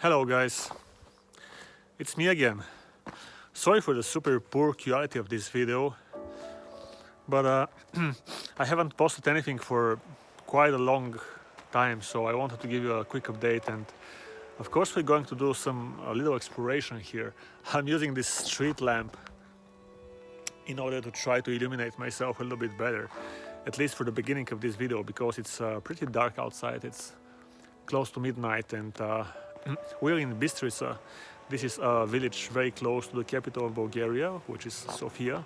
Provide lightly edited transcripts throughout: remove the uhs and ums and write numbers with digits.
Hello guys, it's me again. Sorry for the super poor quality of this video, but I haven't posted anything for quite a long time, so I wanted to give you a quick update. And of course we're going to do a little exploration here. I'm using this street lamp in order to try to illuminate myself a little bit better, at least for the beginning of this video, because it's pretty dark outside. It's close to midnight, and we're in Bistrica. This is a village very close to the capital of Bulgaria, which is Sofia.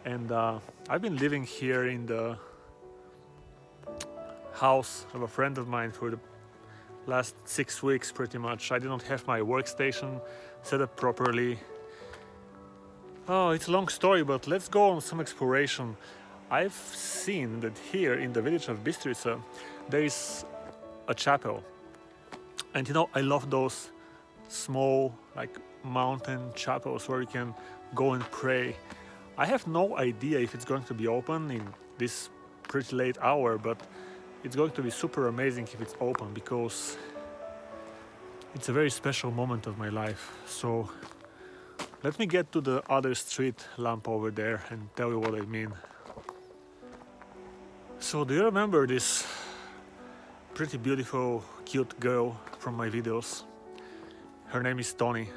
And I've been living here in the house of a friend of mine for the last 6 weeks pretty much. I didn't have my workstation set up properly. Oh, it's a long story, but let's go on some exploration. I've seen that here in the village of Bistrica there is a chapel. And you know, I love those small like mountain chapels where you can go and pray. I have no idea if it's going to be open in this pretty late hour, but it's going to be super amazing if it's open, because it's a very special moment of my life. So let me get to the other street lamp over there and tell you what I mean. So do you remember this pretty beautiful, cute girl from my videos? Her name is Tony,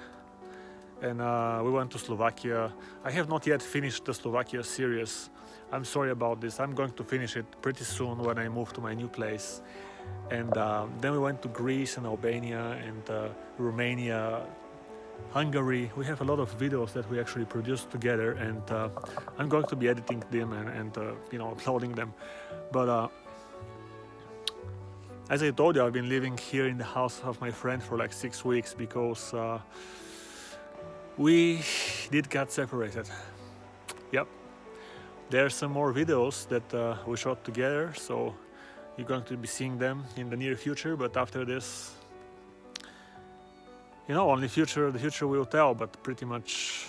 and we went to Slovakia. I have not yet finished the Slovakia series. I'm sorry about this. I'm going to finish it pretty soon when I move to my new place. And then we went to Greece and Albania and Romania, Hungary. We have a lot of videos that we actually produced together, and I'm going to be editing them and uploading them. But as I told you, I've been living here in the house of my friend for like 6 weeks because we did get separated. Yep. There are some more videos that we shot together, so you're going to be seeing them in the near future. But after this, only the future will tell. But pretty much,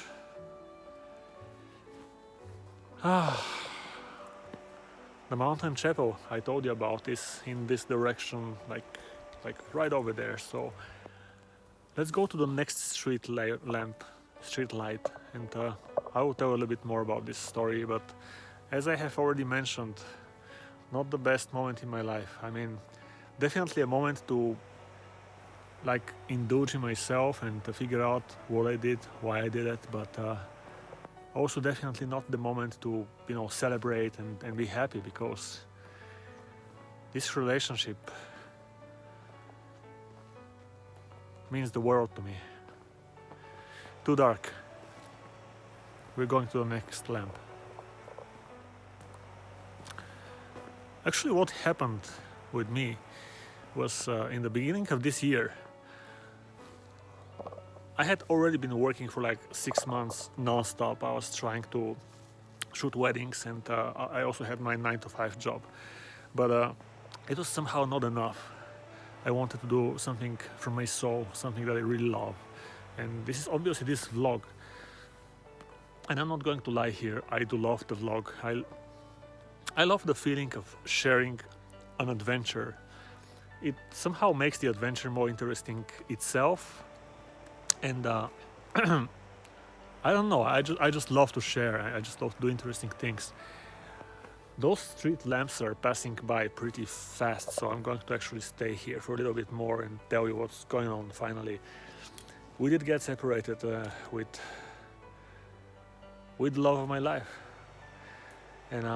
the mountain chapel I told you about is in this direction, like right over there. So let's go to the next street light, and I will tell a little bit more about this story. But as I have already mentioned, not the best moment in my life. I mean, definitely a moment to like indulge in myself and to figure out what I did, why I did it, but also definitely not the moment to celebrate and be happy, because this relationship means the world to me. Too dark. We're going to the next lamp. Actually, what happened with me was in the beginning of this year, I had already been working for like 6 months non-stop. I was trying to shoot weddings, and I also had my 9-to-5 job. But it was somehow not enough. I wanted to do something from my soul, something that I really love. And this is obviously this vlog. And I'm not going to lie here, I do love the vlog. I love the feeling of sharing an adventure. It somehow makes the adventure more interesting itself. And I don't know, I just love to share. I just love to do interesting things. Those street lamps are passing by pretty fast, so I'm going to actually stay here for a little bit more and tell you what's going on finally. We did get separated with the love of my life. And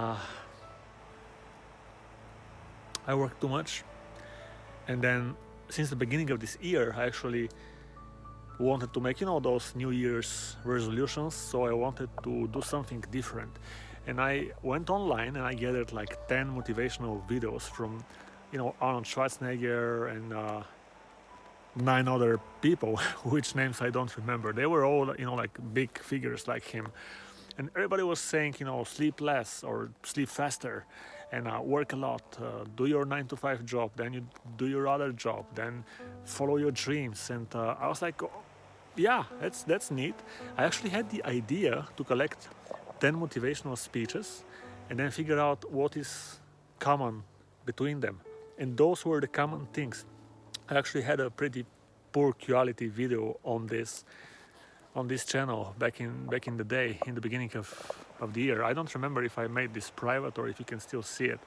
I worked too much. And then since the beginning of this year, I actually wanted to make those New Year's resolutions. So I wanted to do something different, and I went online and I gathered like 10 motivational videos from Arnold Schwarzenegger and 9 other people which names I don't remember. They were all like big figures like him, and everybody was saying sleep less or sleep faster, and work a lot, do your 9-to-5 job, then you do your other job, then follow your dreams. And I was like, oh, yeah, that's neat. I actually had the idea to collect 10 motivational speeches and then figure out what is common between them. And those were the common things. I actually had a pretty poor quality video on this channel back in the day, in the beginning of the year. I don't remember if I made this private or if you can still see it.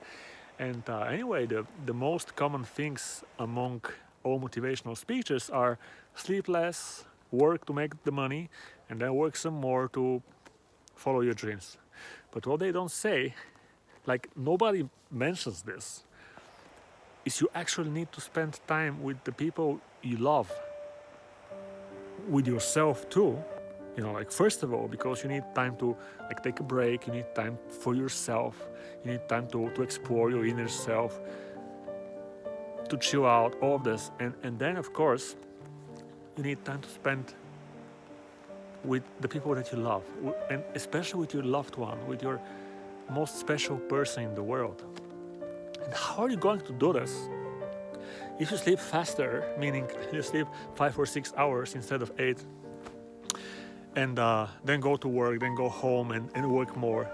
And anyway, the most common things among all motivational speeches are sleep less, work to make the money, and then work some more to follow your dreams. But what they don't say, like nobody mentions this, is you actually need to spend time with the people you love, with yourself too. You know, like first of all, because you need time to like take a break, you need time for yourself, you need time to explore your inner self, to chill out, all of this. And then of course, you need time to spend with the people that you love, and especially with your loved one, with your most special person in the world. And how are you going to do this? If you sleep faster, meaning you sleep 5 or 6 hours instead of 8, and then go to work, then go home and work more.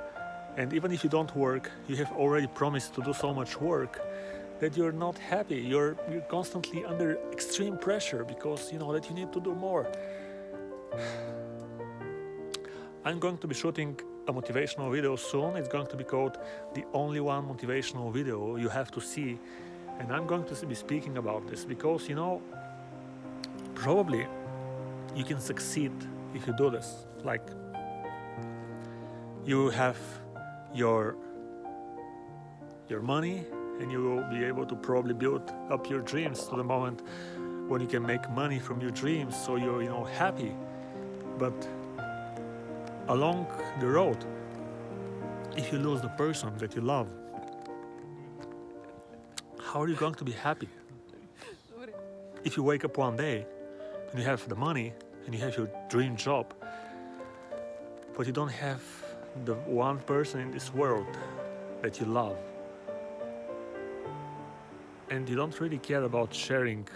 And even if you don't work, you have already promised to do so much work that you're not happy. You're constantly under extreme pressure because you know that you need to do more. I'm going to be shooting a motivational video soon. It's going to be called The Only One Motivational Video You Have to See. And I'm going to be speaking about this because, you know, probably you can succeed if you do this. Like, you have your money and you will be able to probably build up your dreams to the moment when you can make money from your dreams, so you're, you know, happy. But along the road, if you lose the person that you love, how are you going to be happy? If you wake up one day and you have the money and you have your dream job, but you don't have the one person in this world that you love, and you don't really care about sharing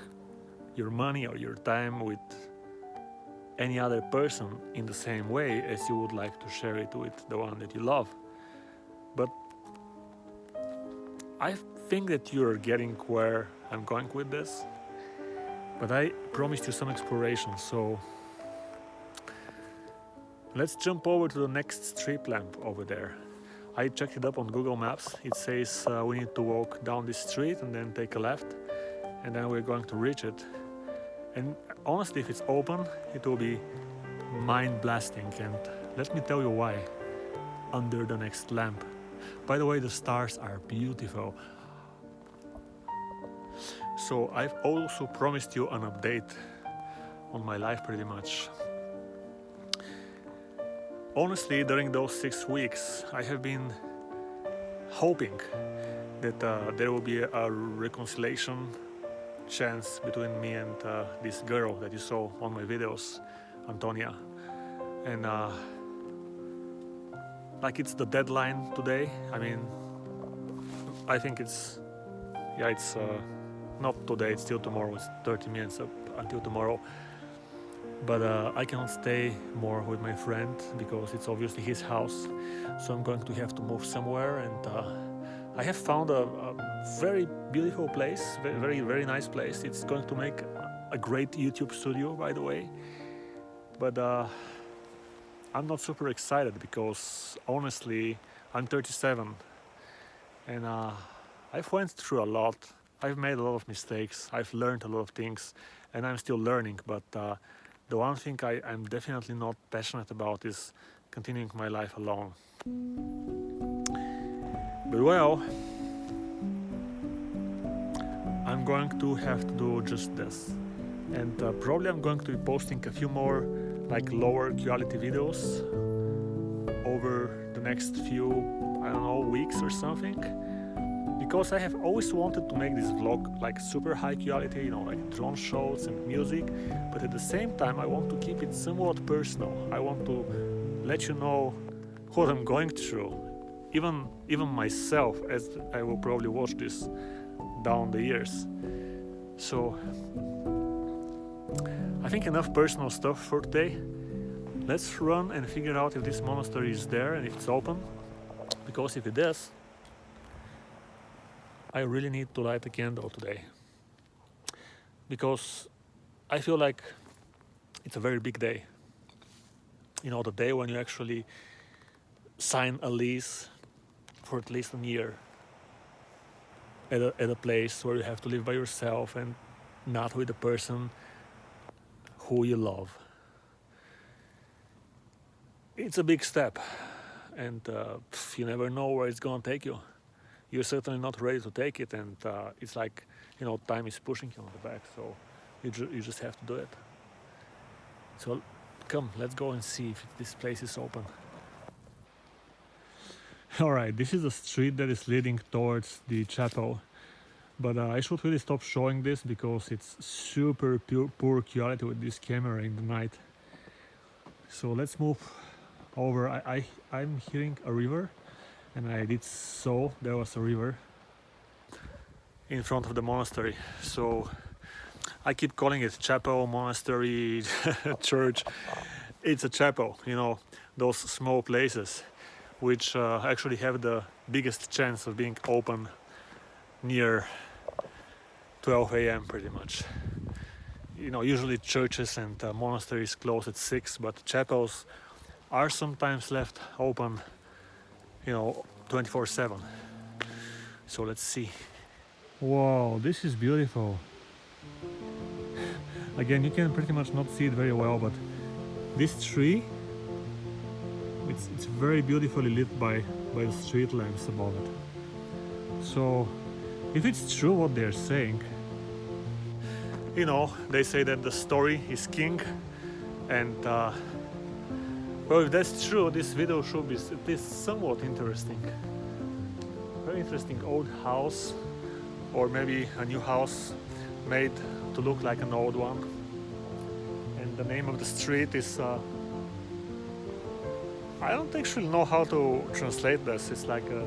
your money or your time with any other person in the same way as you would like to share it with the one that you love. But I think that you're getting where I'm going with this, but I promised you some exploration, so let's jump over to the next street lamp over there. I checked it up on Google Maps. It says we need to walk down this street and then take a left, and then we're going to reach it. And honestly, if it's open, it will be mind-blasting, and let me tell you why under the next lamp. By the way, the stars are beautiful. So I've also promised you an update on my life pretty much. Honestly, during those 6 weeks, I have been hoping that there will be a reconciliation chance between me and this girl that you saw on my videos, Antonia. And like it's the deadline today. I mean, I think it's not today, it's still tomorrow. It's 30 minutes up until tomorrow. But I cannot stay more with my friend because it's obviously his house. So I'm going to have to move somewhere, and I have found a very beautiful place, very, very nice place. It's going to make a great YouTube studio, by the way. But I'm not super excited because honestly, I'm 37 and I've went through a lot. I've made a lot of mistakes. I've learned a lot of things, and I'm still learning. But the one thing I'm definitely not passionate about is continuing my life alone. But well, I'm going to have to do just this. And probably I'm going to be posting a few more like lower quality videos over the next few, I don't know, weeks or something. Because I have always wanted to make this vlog like super high quality, you know, like drone shots and music, but at the same time I want to keep it somewhat personal. I want to let you know what I'm going through, even myself, as I will probably watch this down the years. So I think enough personal stuff for today. Let's run and figure out if this monastery is there and if it's open, because if it is, I really need to light a candle today, because I feel like it's a very big day. You know, the day when you actually sign a lease for at least a year at a place where you have to live by yourself and not with the person who you love. It's a big step, and you never know where it's gonna take you. You're certainly not ready to take it, and it's like, you know, time is pushing you on the back, so you just have to do it. So come, let's go and see if this place is open. Alright, this is the street that is leading towards the chapel, but I should really stop showing this because it's super poor quality with this camera in the night. So let's move over. I'm hearing a river, and I did saw there was a river in front of the monastery. So I keep calling it chapel, monastery, church. It's a chapel, you know, those small places which actually have the biggest chance of being open near 12 a.m. pretty much. You know, usually churches and monasteries close at 6, but chapels are sometimes left open, you know, 24/7. So let's see. Wow, this is beautiful. Again, you can pretty much not see it very well, but this tree, it's very beautifully lit by the street lamps above it. So if it's true what they're saying, you know, they say that the story is king, and well, if that's true, this video should be at least somewhat interesting. Very interesting old house, or maybe a new house made to look like an old one. And the name of the street is I don't actually know how to translate this. It's like a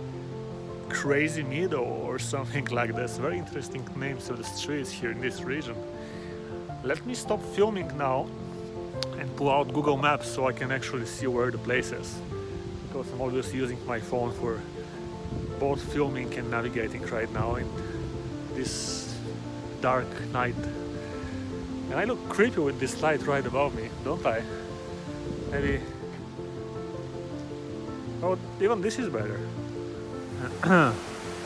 crazy meadow or something like this. Very interesting names of the streets here in this region. Let me stop filming now and pull out Google Maps so I can actually see where the place is, because I'm obviously using my phone for both filming and navigating right now in this dark night. And I look creepy with this light right above me, don't I? Maybe... Oh, even this is better.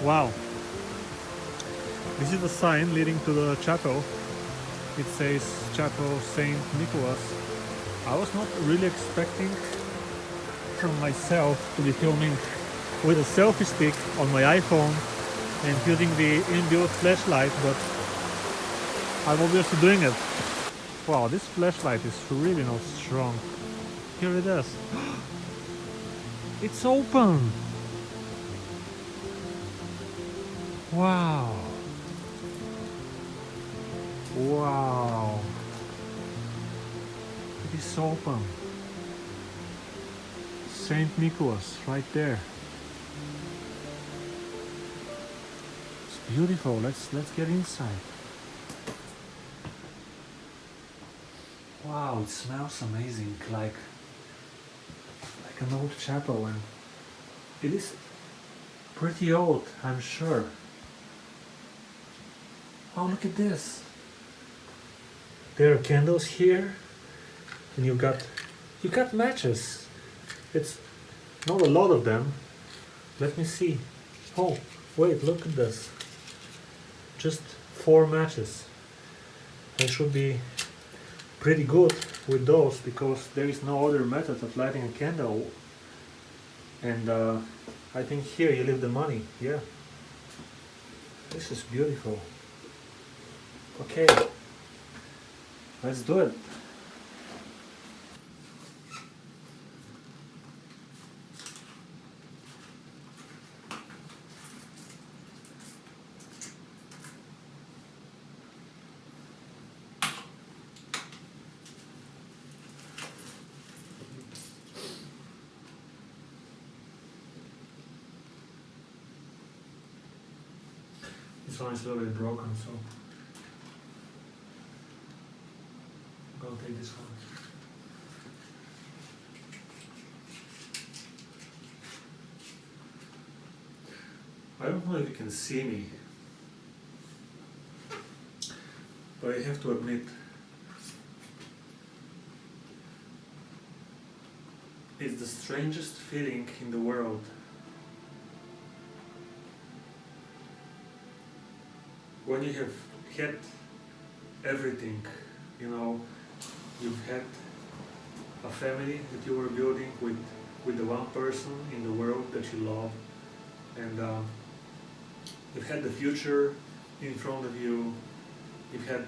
Wow. This is the sign leading to the chapel. It says Chapel Saint Nicholas. I was not really expecting from myself to be filming with a selfie stick on my iPhone and using the inbuilt flashlight, but I'm obviously doing it. Wow, this flashlight is really not strong. Here it is. It's open! Wow! Wow! It is open. Saint Nicholas, right there. It's beautiful. Let's get inside. Wow, it smells amazing, like an old chapel, and it is pretty old, I'm sure. Oh, look at this. There are candles here, and you got matches. It's not a lot of them. Let me see. Oh, wait, look at this. Just 4 matches. I should be pretty good with those because there is no other method of lighting a candle. And I think here you leave the money. Yeah. This is beautiful. Okay. Let's do it. This one is a little bit broken, so I'm gonna take this one. I don't know if you can see me, but I have to admit it's the strangest feeling in the world. When you have had everything, you know, you've had a family that you were building with the one person in the world that you love, and you've had the future in front of you, you've had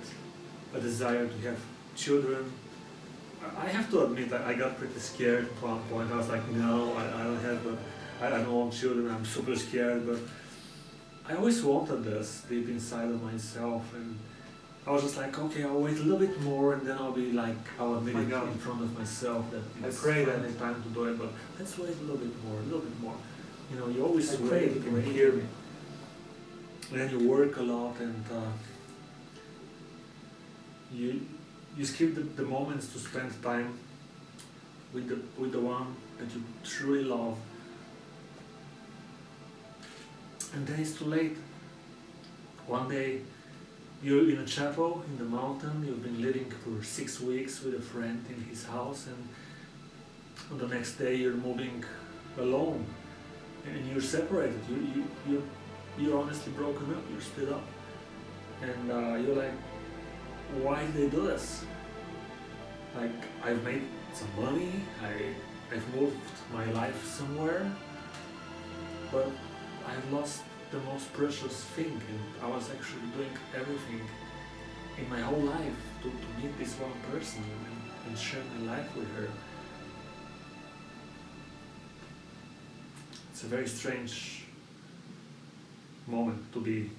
a desire to have children. I have to admit I got pretty scared at one point. I was like, no, I don't have, I don't want children, I'm super scared, but I always wanted this deep inside of myself, and I was just like, okay, I'll wait a little bit more, and then I'll be like, I'll admit it in front of myself that it's finally time to do it, but let's wait a little bit more, a little bit more. You know, you always wait, you can hear me. And then you work a lot, and you skip the moments to spend time with the one that you truly love. And then it's too late. One day you're in a chapel in the mountain, you've been living for 6 weeks with a friend in his house, and on the next day you're moving alone and you're separated. You're honestly broken up, you're split up. And you're like, why did they do this? Like, I've made some money, I've moved my life somewhere, but I've lost the most precious thing, and I was actually doing everything in my whole life to meet this one person and share my life with her. It's a very strange moment to be